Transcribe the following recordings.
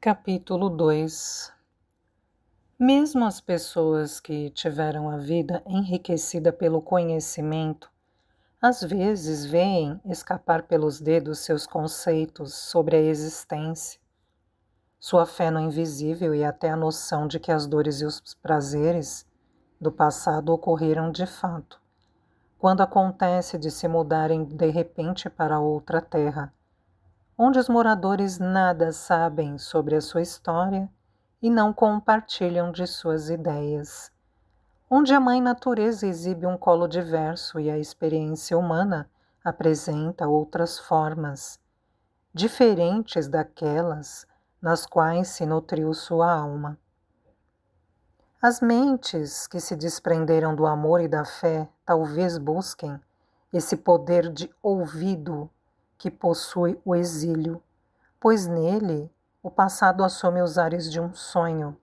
Capítulo 2. Mesmo as pessoas que tiveram a vida enriquecida pelo conhecimento, às vezes veem escapar pelos dedos seus conceitos sobre a existência, sua fé no invisível e até a noção de que as dores e os prazeres do passado ocorreram de fato, quando acontece de se mudarem de repente para outra terra, onde os moradores nada sabem sobre a sua história e não compartilham de suas ideias, onde a mãe natureza exibe um colo diverso e a experiência humana apresenta outras formas, diferentes daquelas nas quais se nutriu sua alma. As mentes que se desprenderam do amor e da fé talvez busquem esse poder de ouvido que possui o exílio, pois nele o passado assume os ares de um sonho,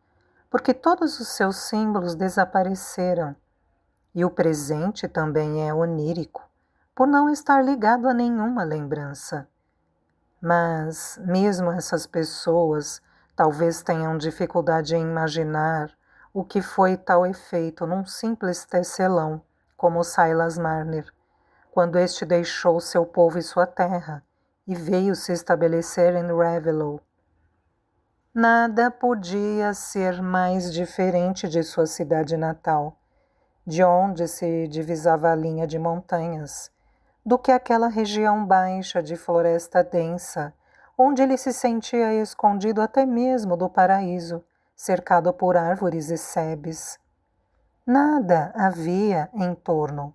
porque todos os seus símbolos desapareceram, e o presente também é onírico, por não estar ligado a nenhuma lembrança. Mas, mesmo essas pessoas talvez tenham dificuldade em imaginar o que foi tal efeito num simples tecelão, como Silas Marner, quando este deixou seu povo e sua terra, e veio se estabelecer em Raveloe. Nada podia ser mais diferente de sua cidade natal, de onde se divisava a linha de montanhas, do que aquela região baixa de floresta densa, onde ele se sentia escondido até mesmo do paraíso, cercado por árvores e sebes. Nada havia em torno.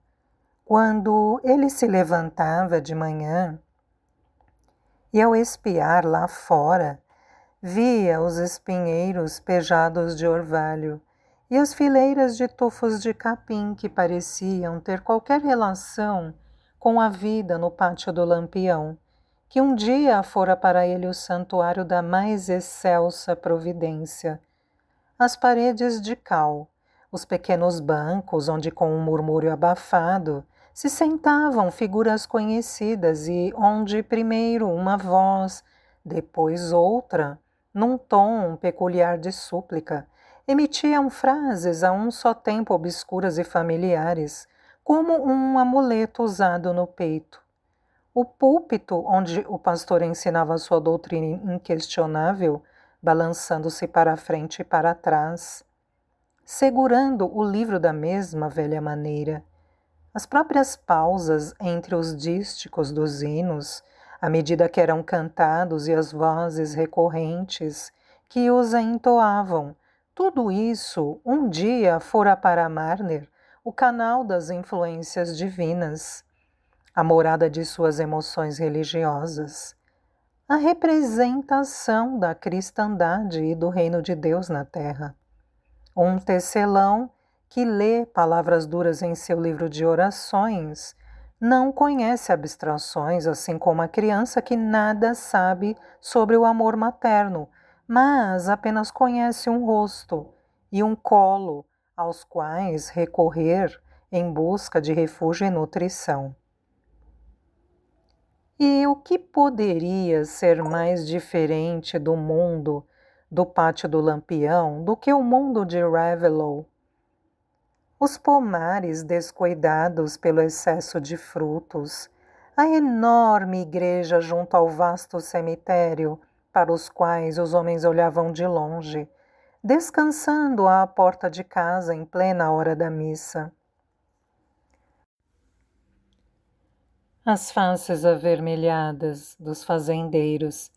Quando ele se levantava de manhã e, ao espiar lá fora, via os espinheiros pejados de orvalho e as fileiras de tufos de capim que pareciam ter qualquer relação com a vida no pátio do Lampião, que um dia fora para ele o santuário da mais excelsa providência. As paredes de cal, os pequenos bancos onde com um murmúrio abafado se sentavam figuras conhecidas e onde primeiro uma voz, depois outra, num tom peculiar de súplica, emitiam frases a um só tempo obscuras e familiares, como um amuleto usado no peito. O púlpito onde o pastor ensinava sua doutrina inquestionável, balançando-se para a frente e para trás, segurando o livro da mesma velha maneira. As próprias pausas entre os dísticos dos hinos, à medida que eram cantados, e as vozes recorrentes que os entoavam, tudo isso um dia fora para Marner o canal das influências divinas, a morada de suas emoções religiosas, a representação da cristandade e do reino de Deus na terra. Um tecelão que lê palavras duras em seu livro de orações não conhece abstrações, assim como a criança que nada sabe sobre o amor materno, mas apenas conhece um rosto e um colo aos quais recorrer em busca de refúgio e nutrição. E o que poderia ser mais diferente do mundo do pátio do Lampião do que o mundo de Raveloe? Os pomares descuidados pelo excesso de frutos, a enorme igreja junto ao vasto cemitério, para os quais os homens olhavam de longe, descansando à porta de casa em plena hora da missa. As faces avermelhadas dos fazendeiros,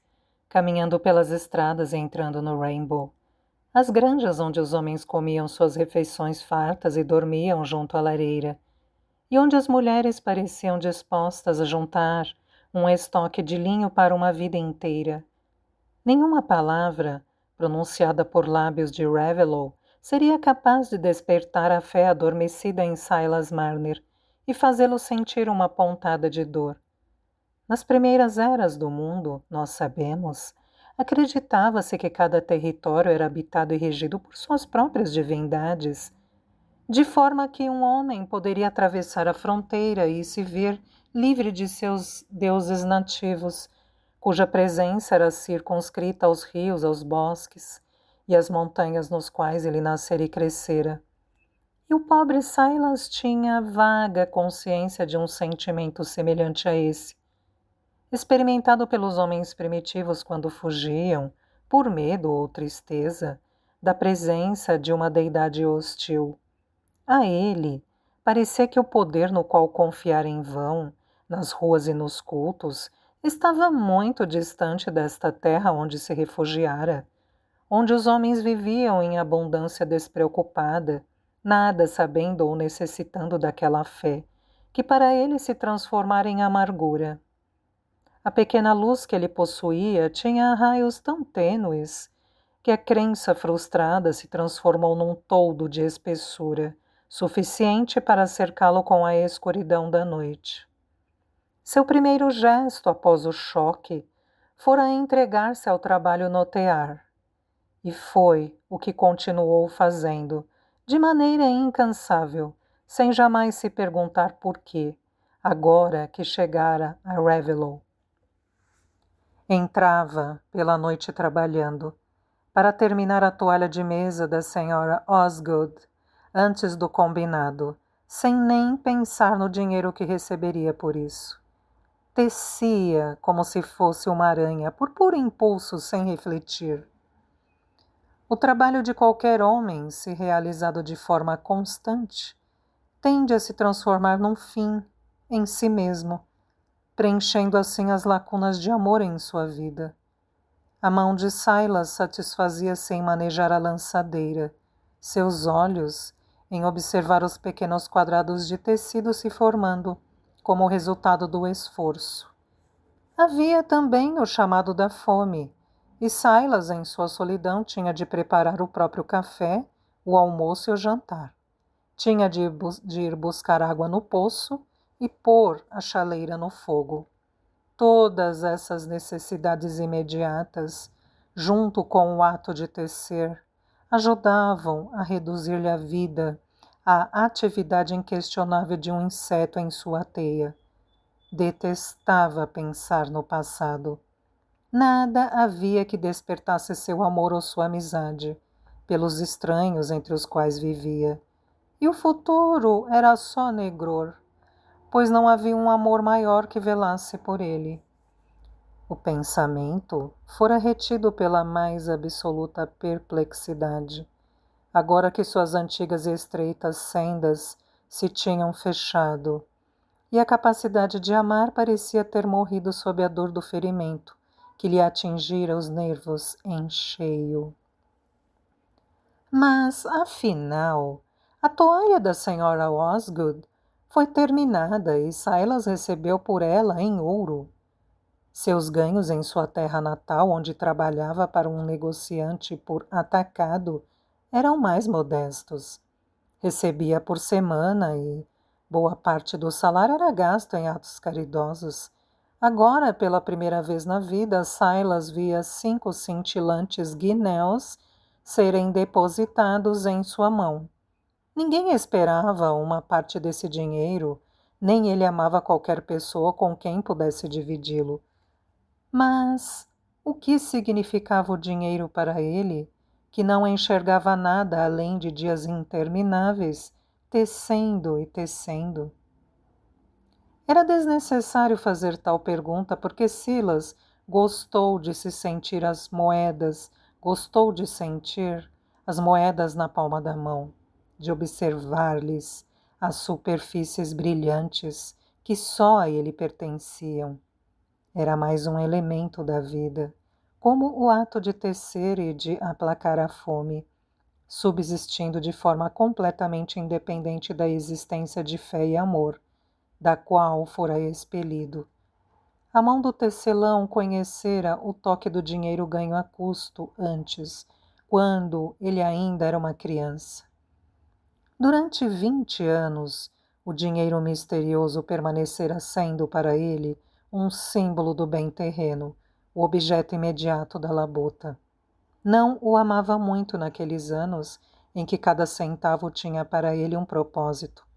caminhando pelas estradas e entrando no Rainbow. As granjas onde os homens comiam suas refeições fartas e dormiam junto à lareira, e onde as mulheres pareciam dispostas a juntar um estoque de linho para uma vida inteira. Nenhuma palavra, pronunciada por lábios de Raveloe, seria capaz de despertar a fé adormecida em Silas Marner e fazê-lo sentir uma pontada de dor. Nas primeiras eras do mundo, nós sabemos, acreditava-se que cada território era habitado e regido por suas próprias divindades, de forma que um homem poderia atravessar a fronteira e se ver livre de seus deuses nativos, cuja presença era circunscrita aos rios, aos bosques e às montanhas nos quais ele nascera e crescera. E o pobre Silas tinha vaga consciência de um sentimento semelhante a esse, experimentado pelos homens primitivos quando fugiam, por medo ou tristeza, da presença de uma deidade hostil. A ele, parecia que o poder no qual confiara em vão, nas ruas e nos cultos, estava muito distante desta terra onde se refugiara, onde os homens viviam em abundância despreocupada, nada sabendo ou necessitando daquela fé, que para ele se transformara em amargura. A pequena luz que ele possuía tinha raios tão tênues que a crença frustrada se transformou num toldo de espessura, suficiente para cercá-lo com a escuridão da noite. Seu primeiro gesto após o choque fora entregar-se ao trabalho no tear, e foi o que continuou fazendo, de maneira incansável, sem jamais se perguntar por quê, agora que chegara a Raveloe. Entrava pela noite trabalhando, para terminar a toalha de mesa da senhora Osgood, antes do combinado, sem nem pensar no dinheiro que receberia por isso. Tecia como se fosse uma aranha, por puro impulso, sem refletir. O trabalho de qualquer homem, se realizado de forma constante, tende a se transformar num fim em si mesmo, preenchendo assim as lacunas de amor em sua vida. A mão de Silas satisfazia-se em manejar a lançadeira, seus olhos em observar os pequenos quadrados de tecido se formando, como resultado do esforço. Havia também o chamado da fome, e Silas, em sua solidão, tinha de preparar o próprio café, o almoço e o jantar. Tinha de ir buscar água no poço e pôr a chaleira no fogo. Todas essas necessidades imediatas, junto com o ato de tecer, ajudavam a reduzir-lhe a vida à atividade inquestionável de um inseto em sua teia. Detestava pensar no passado. Nada havia que despertasse seu amor ou sua amizade, pelos estranhos entre os quais vivia. E o futuro era só negror, pois não havia um amor maior que velasse por ele. O pensamento fora retido pela mais absoluta perplexidade, agora que suas antigas e estreitas sendas se tinham fechado, e a capacidade de amar parecia ter morrido sob a dor do ferimento que lhe atingira os nervos em cheio. Mas, afinal, a toalha da senhora Osgood foi terminada e Silas recebeu por ela em ouro. Seus ganhos em sua terra natal, onde trabalhava para um negociante por atacado, eram mais modestos. Recebia por semana e boa parte do salário era gasto em atos caridosos. Agora, pela primeira vez na vida, Silas via 5 cintilantes guinéus serem depositados em sua mão. Ninguém esperava uma parte desse dinheiro, nem ele amava qualquer pessoa com quem pudesse dividi-lo. Mas o que significava o dinheiro para ele, que não enxergava nada além de dias intermináveis, tecendo e tecendo? Era desnecessário fazer tal pergunta, porque Silas gostou de se sentir as moedas, gostou de sentir as moedas na palma da mão, de observar-lhes as superfícies brilhantes que só a ele pertenciam. Era mais um elemento da vida, como o ato de tecer e de aplacar a fome, subsistindo de forma completamente independente da existência de fé e amor, da qual fora expelido. A mão do tecelão conhecera o toque do dinheiro ganho a custo antes, quando ele ainda era uma criança. Durante 20 anos, o dinheiro misterioso permanecera sendo para ele um símbolo do bem terreno, o objeto imediato da labuta. Não o amava muito naqueles anos em que cada centavo tinha para ele um propósito.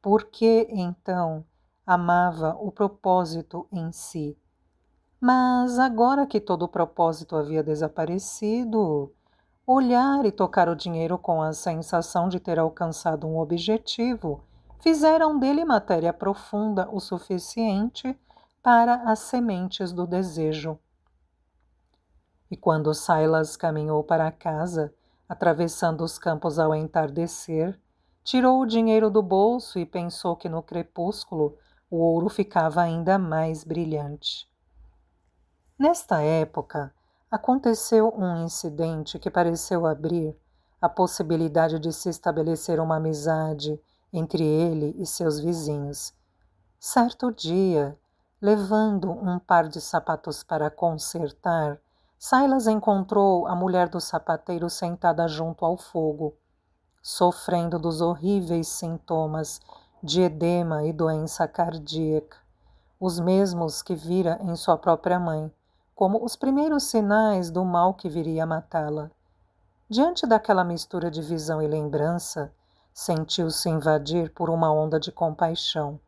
Por que, então, amava o propósito em si? Mas agora que todo o propósito havia desaparecido, olhar e tocar o dinheiro com a sensação de ter alcançado um objetivo fizeram dele matéria profunda o suficiente para as sementes do desejo. E quando Silas caminhou para casa, atravessando os campos ao entardecer, tirou o dinheiro do bolso e pensou que no crepúsculo o ouro ficava ainda mais brilhante. Nesta época, aconteceu um incidente que pareceu abrir a possibilidade de se estabelecer uma amizade entre ele e seus vizinhos. Certo dia, levando um par de sapatos para consertar, Silas encontrou a mulher do sapateiro sentada junto ao fogo, sofrendo dos horríveis sintomas de edema e doença cardíaca, os mesmos que vira em sua própria mãe, como os primeiros sinais do mal que viria a matá-la. Diante daquela mistura de visão e lembrança, sentiu-se invadir por uma onda de compaixão.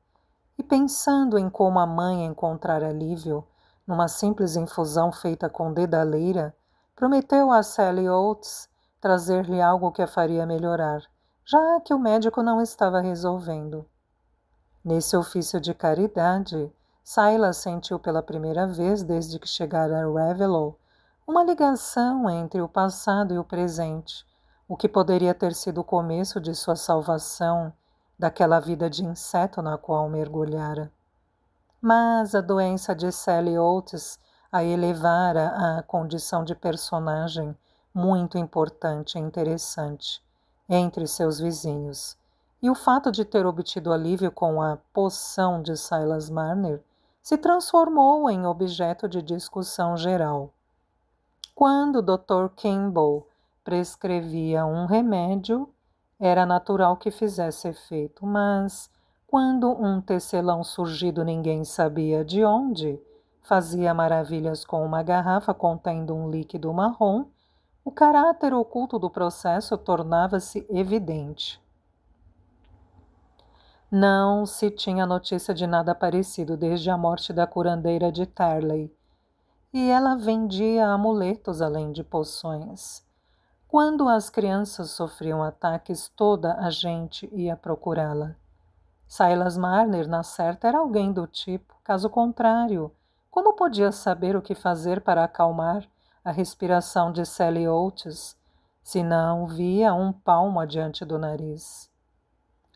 E pensando em como a mãe encontrar alívio numa simples infusão feita com dedaleira, prometeu a Sally Oates trazer-lhe algo que a faria melhorar, já que o médico não estava resolvendo. Nesse ofício de caridade, Silas sentiu pela primeira vez desde que chegara a Raveloe uma ligação entre o passado e o presente, o que poderia ter sido o começo de sua salvação daquela vida de inseto na qual mergulhara. Mas a doença de Sally Oates a elevara à condição de personagem muito importante e interessante entre seus vizinhos, e o fato de ter obtido alívio com a poção de Silas Marner se transformou em objeto de discussão geral. Quando o Dr. Kimball prescrevia um remédio, era natural que fizesse efeito, mas quando um tecelão surgido ninguém sabia de onde fazia maravilhas com uma garrafa contendo um líquido marrom, o caráter oculto do processo tornava-se evidente. Não se tinha notícia de nada parecido desde a morte da curandeira de Tarley, e ela vendia amuletos além de poções. Quando as crianças sofriam ataques, toda a gente ia procurá-la. Silas Marner, na certa, era alguém do tipo. Caso contrário, como podia saber o que fazer para acalmar a respiração de Sally Oates, se não via um palmo adiante do nariz?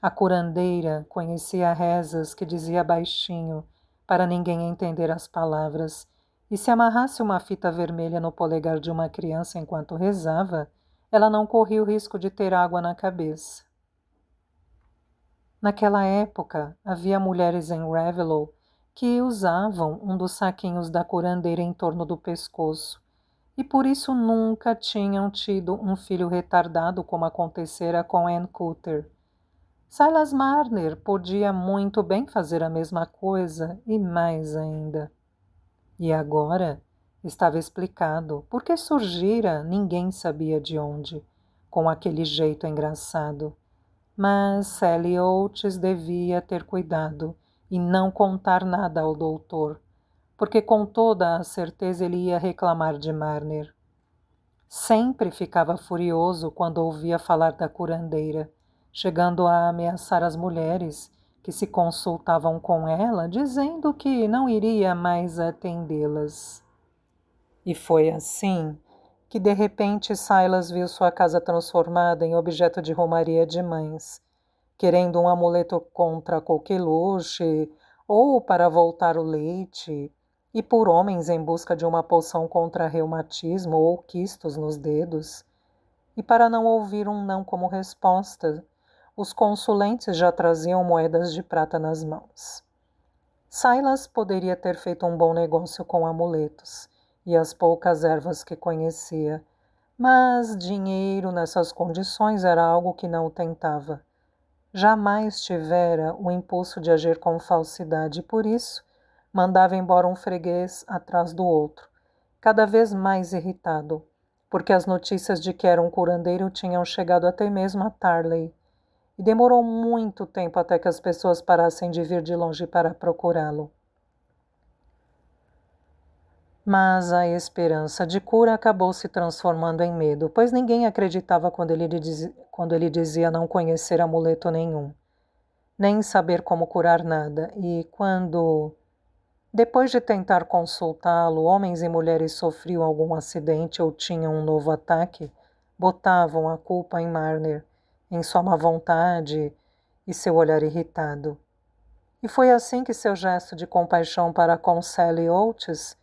A curandeira conhecia rezas que dizia baixinho, para ninguém entender as palavras, e se amarrasse uma fita vermelha no polegar de uma criança enquanto rezava, ela não corria o risco de ter água na cabeça. Naquela época, havia mulheres em Raveloe que usavam um dos saquinhos da curandeira em torno do pescoço, e por isso nunca tinham tido um filho retardado como acontecera com Ann Coulter. Silas Marner podia muito bem fazer a mesma coisa e mais ainda. E agora estava explicado porque surgira ninguém sabia de onde, com aquele jeito engraçado. Mas Sally Oates devia ter cuidado e não contar nada ao doutor, porque com toda a certeza ele ia reclamar de Marner. Sempre ficava furioso quando ouvia falar da curandeira, chegando a ameaçar as mulheres que se consultavam com ela, dizendo que não iria mais atendê-las. E foi assim que de repente Silas viu sua casa transformada em objeto de romaria de mães, querendo um amuleto contra a coqueluche ou para voltar o leite, e por homens em busca de uma poção contra reumatismo ou quistos nos dedos. E para não ouvir um não como resposta, os consulentes já traziam moedas de prata nas mãos. Silas poderia ter feito um bom negócio com amuletos e as poucas ervas que conhecia, mas dinheiro nessas condições era algo que não o tentava. Jamais tivera o impulso de agir com falsidade e, por isso, mandava embora um freguês atrás do outro, cada vez mais irritado, porque as notícias de que era um curandeiro tinham chegado até mesmo a Tarley, e demorou muito tempo até que as pessoas parassem de vir de longe para procurá-lo. Mas a esperança de cura acabou se transformando em medo, pois ninguém acreditava quando ele dizia não conhecer amuleto nenhum, nem saber como curar nada, e quando, depois de tentar consultá-lo, homens e mulheres sofriam algum acidente ou tinham um novo ataque, botavam a culpa em Marner, em sua má vontade e seu olhar irritado. E foi assim que seu gesto de compaixão para com Sally Oates,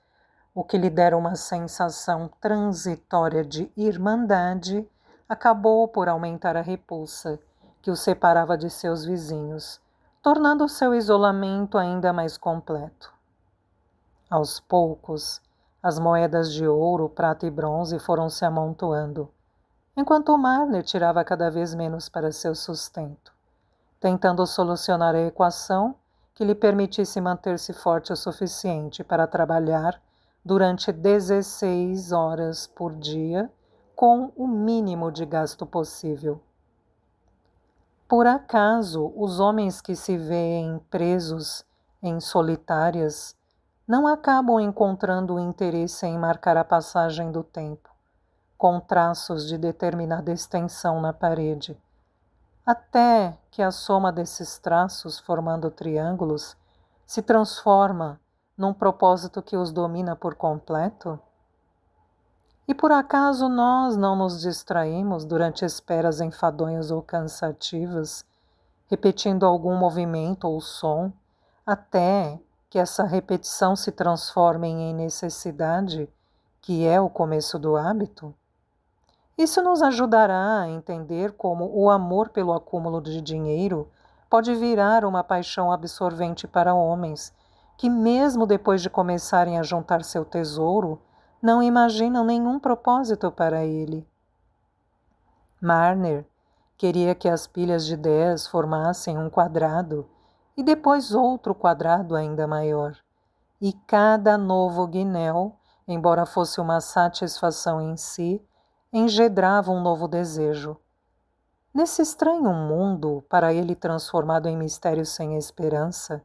o que lhe dera uma sensação transitória de irmandade, acabou por aumentar a repulsa que o separava de seus vizinhos, tornando seu isolamento ainda mais completo. Aos poucos, as moedas de ouro, prata e bronze foram se amontoando, enquanto Marner tirava cada vez menos para seu sustento, tentando solucionar a equação que lhe permitisse manter-se forte o suficiente para trabalhar durante 16 horas por dia, com o mínimo de gasto possível. Por acaso, os homens que se veem presos em solitárias não acabam encontrando o interesse em marcar a passagem do tempo, com traços de determinada extensão na parede, até que a soma desses traços, formando triângulos, se transforma num propósito que os domina por completo? E por acaso nós não nos distraímos durante esperas enfadonhas ou cansativas, repetindo algum movimento ou som, até que essa repetição se transforme em necessidade, que é o começo do hábito? Isso nos ajudará a entender como o amor pelo acúmulo de dinheiro pode virar uma paixão absorvente para homens que, mesmo depois de começarem a juntar seu tesouro, não imaginam nenhum propósito para ele. Marner queria que as pilhas de 10 formassem um quadrado e depois outro quadrado ainda maior. E cada novo guinéu, embora fosse uma satisfação em si, engedrava um novo desejo. Nesse estranho mundo, para ele transformado em mistério sem esperança,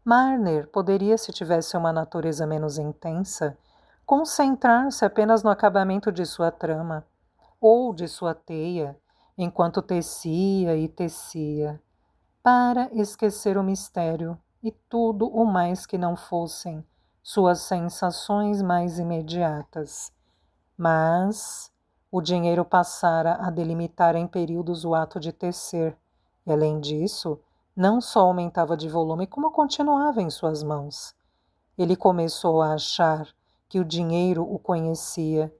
Marner poderia, se tivesse uma natureza menos intensa, concentrar-se apenas no acabamento de sua trama, ou de sua teia, enquanto tecia e tecia, para esquecer o mistério e tudo o mais que não fossem suas sensações mais imediatas. Mas o dinheiro passara a delimitar em períodos o ato de tecer, e além disso, não só aumentava de volume, como continuava em suas mãos. Ele começou a achar que o dinheiro o conhecia,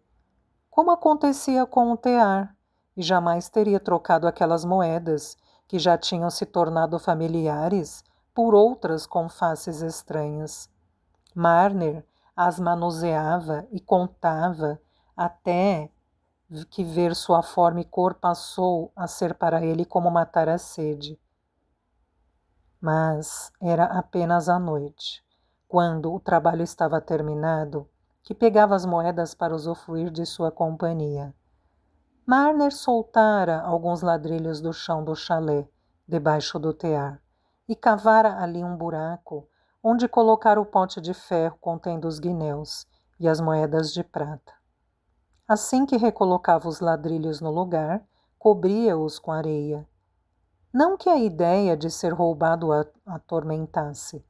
como acontecia com o tear, e jamais teria trocado aquelas moedas que já tinham se tornado familiares por outras com faces estranhas. Marner as manuseava e contava até que ver sua forma e cor passou a ser para ele como matar a sede. Mas era apenas à noite, quando o trabalho estava terminado, que pegava as moedas para usufruir de sua companhia. Marner soltara alguns ladrilhos do chão do chalé, debaixo do tear, e cavara ali um buraco, onde colocar o pote de ferro contendo os guinéus e as moedas de prata. Assim que recolocava os ladrilhos no lugar, cobria-os com areia. Não que a ideia de ser roubado o atormentasse.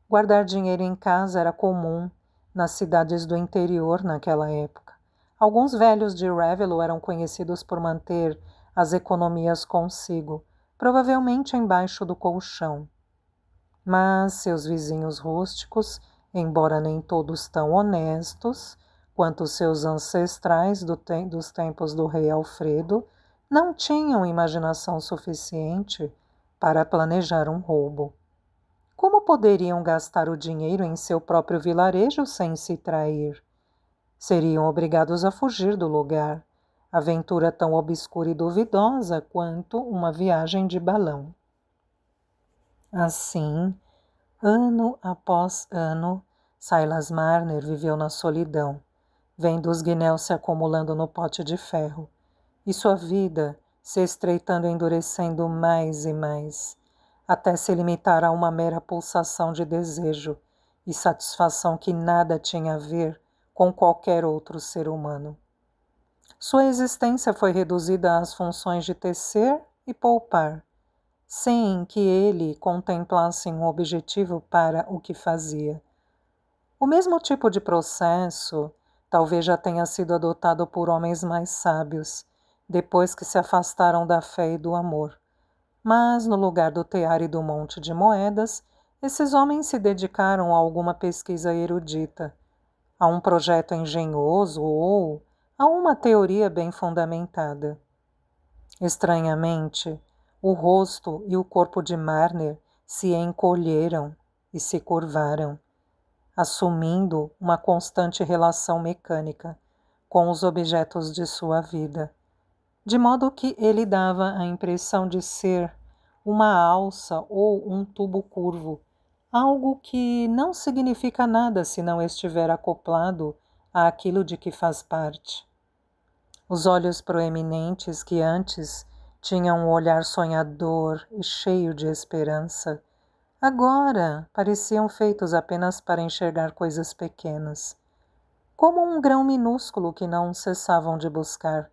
Guardar dinheiro em casa era comum nas cidades do interior naquela época. Alguns velhos de Ravellow eram conhecidos por manter as economias consigo, provavelmente embaixo do colchão. Mas seus vizinhos rústicos, embora nem todos tão honestos quanto seus ancestrais dos tempos do rei Alfredo, não tinham imaginação suficiente para planejar um roubo. Como poderiam gastar o dinheiro em seu próprio vilarejo sem se trair? Seriam obrigados a fugir do lugar, aventura tão obscura e duvidosa quanto uma viagem de balão. Assim, ano após ano, Silas Marner viveu na solidão, vendo os guinéus se acumulando no pote de ferro, e sua vida se estreitando e endurecendo mais e mais, até se limitar a uma mera pulsação de desejo e satisfação que nada tinha a ver com qualquer outro ser humano. Sua existência foi reduzida às funções de tecer e poupar, sem que ele contemplasse um objetivo para o que fazia. O mesmo tipo de processo talvez já tenha sido adotado por homens mais sábios, depois que se afastaram da fé e do amor. Mas, no lugar do tear e do monte de moedas, esses homens se dedicaram a alguma pesquisa erudita, a um projeto engenhoso ou a uma teoria bem fundamentada. Estranhamente, o rosto e o corpo de Marner se encolheram e se curvaram, assumindo uma constante relação mecânica com os objetos de sua vida, de modo que ele dava a impressão de ser uma alça ou um tubo curvo, algo que não significa nada se não estiver acoplado àquilo de que faz parte. Os olhos proeminentes que antes tinham um olhar sonhador e cheio de esperança, agora pareciam feitos apenas para enxergar coisas pequenas, como um grão minúsculo que não cessavam de buscar.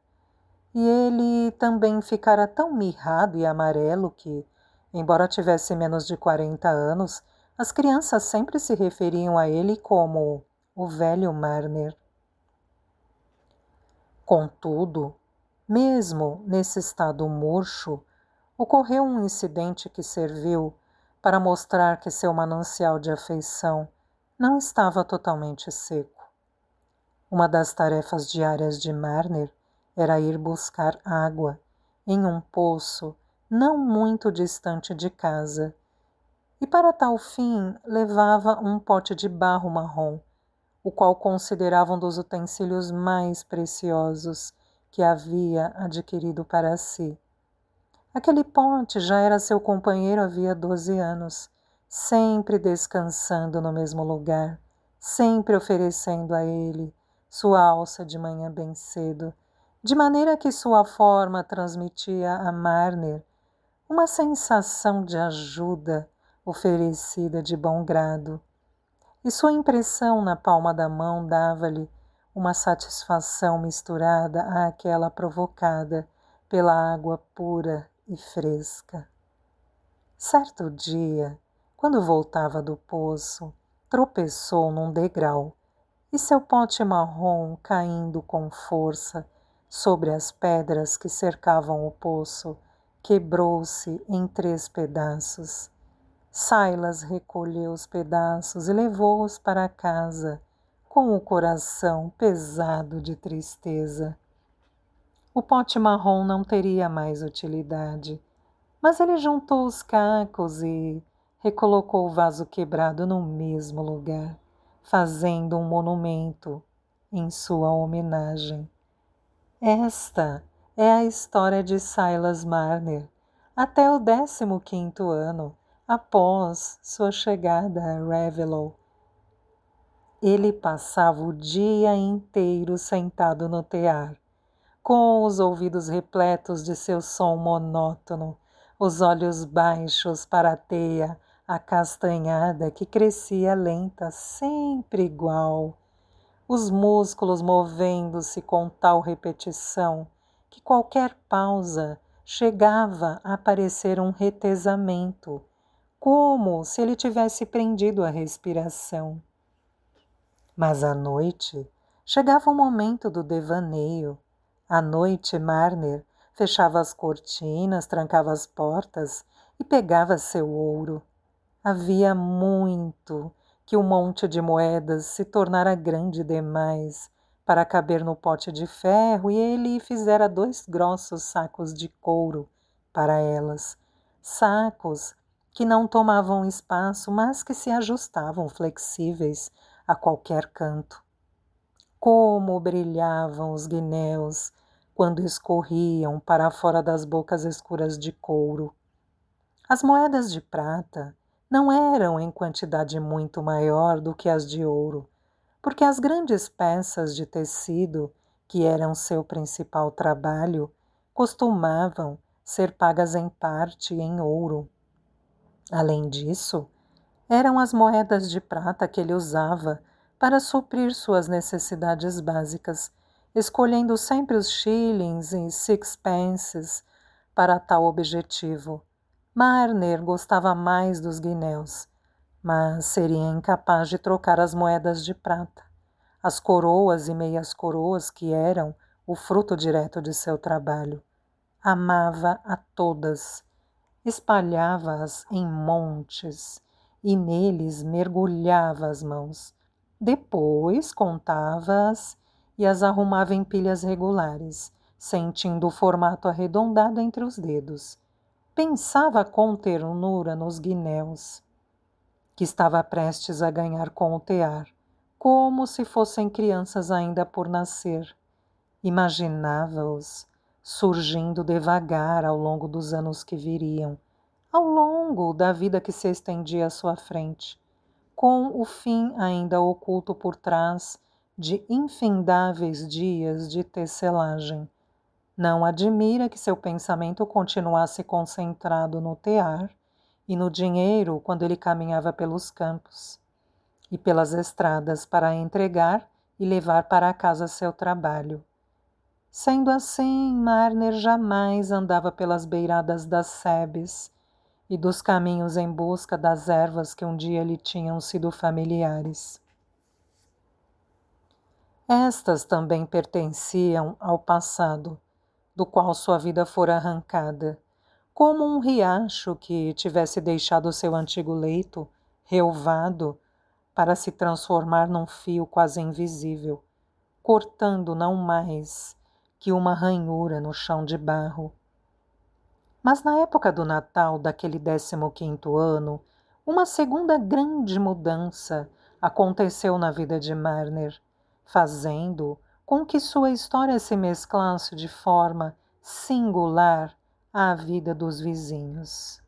E ele também ficara tão mirrado e amarelo que, embora tivesse menos de 40 anos, as crianças sempre se referiam a ele como o velho Marner. Contudo, mesmo nesse estado murcho, ocorreu um incidente que serviu para mostrar que seu manancial de afeição não estava totalmente seco. Uma das tarefas diárias de Marner era ir buscar água em um poço não muito distante de casa, e para tal fim levava um pote de barro marrom, o qual considerava um dos utensílios mais preciosos que havia adquirido para si. Aquele pote já era seu companheiro havia 12 anos, sempre descansando no mesmo lugar, sempre oferecendo a ele sua alça de manhã bem cedo, de maneira que sua forma transmitia a Marner uma sensação de ajuda oferecida de bom grado, e sua impressão na palma da mão dava-lhe uma satisfação misturada àquela provocada pela água pura e fresca. Certo dia, quando voltava do poço, tropeçou num degrau e seu pote marrom, caindo com força sobre as pedras que cercavam o poço, quebrou-se em 3 pedaços. Silas recolheu os pedaços e levou-os para casa, com o coração pesado de tristeza. O pote marrom não teria mais utilidade, mas ele juntou os cacos e recolocou o vaso quebrado no mesmo lugar, fazendo um monumento em sua homenagem. Esta é a história de Silas Marner, até o 15º ano após sua chegada a Raveloe. Ele passava o dia inteiro sentado no tear, com os ouvidos repletos de seu som monótono, os olhos baixos para a teia acastanhada que crescia lenta, sempre igual, os músculos movendo-se com tal repetição que qualquer pausa chegava a parecer um retesamento, como se ele tivesse prendido a respiração. Mas à noite chegava o momento do devaneio. À noite, Marner fechava as cortinas, trancava as portas e pegava seu ouro. Havia muito que o monte de moedas se tornara grande demais para caber no pote de ferro, e ele fizera 2 grossos sacos de couro para elas, sacos que não tomavam espaço, mas que se ajustavam flexíveis a qualquer canto. Como brilhavam os guinéus quando escorriam para fora das bocas escuras de couro. As moedas de prata não eram em quantidade muito maior do que as de ouro, porque as grandes peças de tecido, que eram seu principal trabalho, costumavam ser pagas em parte em ouro. Além disso, Eram as moedas de prata que ele usava para suprir suas necessidades básicas, escolhendo sempre os shillings e sixpences para tal objetivo. Marner gostava mais dos guinéus, mas seria incapaz de trocar as moedas de prata, as coroas e meias coroas que eram o fruto direto de seu trabalho. Amava a todas, espalhava-as em montes e neles mergulhava as mãos. Depois contava-as e as arrumava em pilhas regulares, sentindo o formato arredondado entre os dedos. Pensava com ternura nos guinéus, que estava prestes a ganhar com o tear, como se fossem crianças ainda por nascer. Imaginava-os surgindo devagar ao longo dos anos que viriam, ao longo da vida que se estendia à sua frente, com o fim ainda oculto por trás de infindáveis dias de tecelagem. Não admira que seu pensamento continuasse concentrado no tear e no dinheiro quando ele caminhava pelos campos e pelas estradas para entregar e levar para casa seu trabalho. Sendo assim, Marner jamais andava pelas beiradas das sebes e dos caminhos em busca das ervas que um dia lhe tinham sido familiares. Estas também pertenciam ao passado, do qual sua vida fora arrancada, como um riacho que tivesse deixado seu antigo leito, relvado, para se transformar num fio quase invisível, cortando não mais que uma ranhura no chão de barro. Mas na época do Natal daquele 15º ano, uma segunda grande mudança aconteceu na vida de Marner, fazendo com que sua história se mesclasse de forma singular à vida dos vizinhos.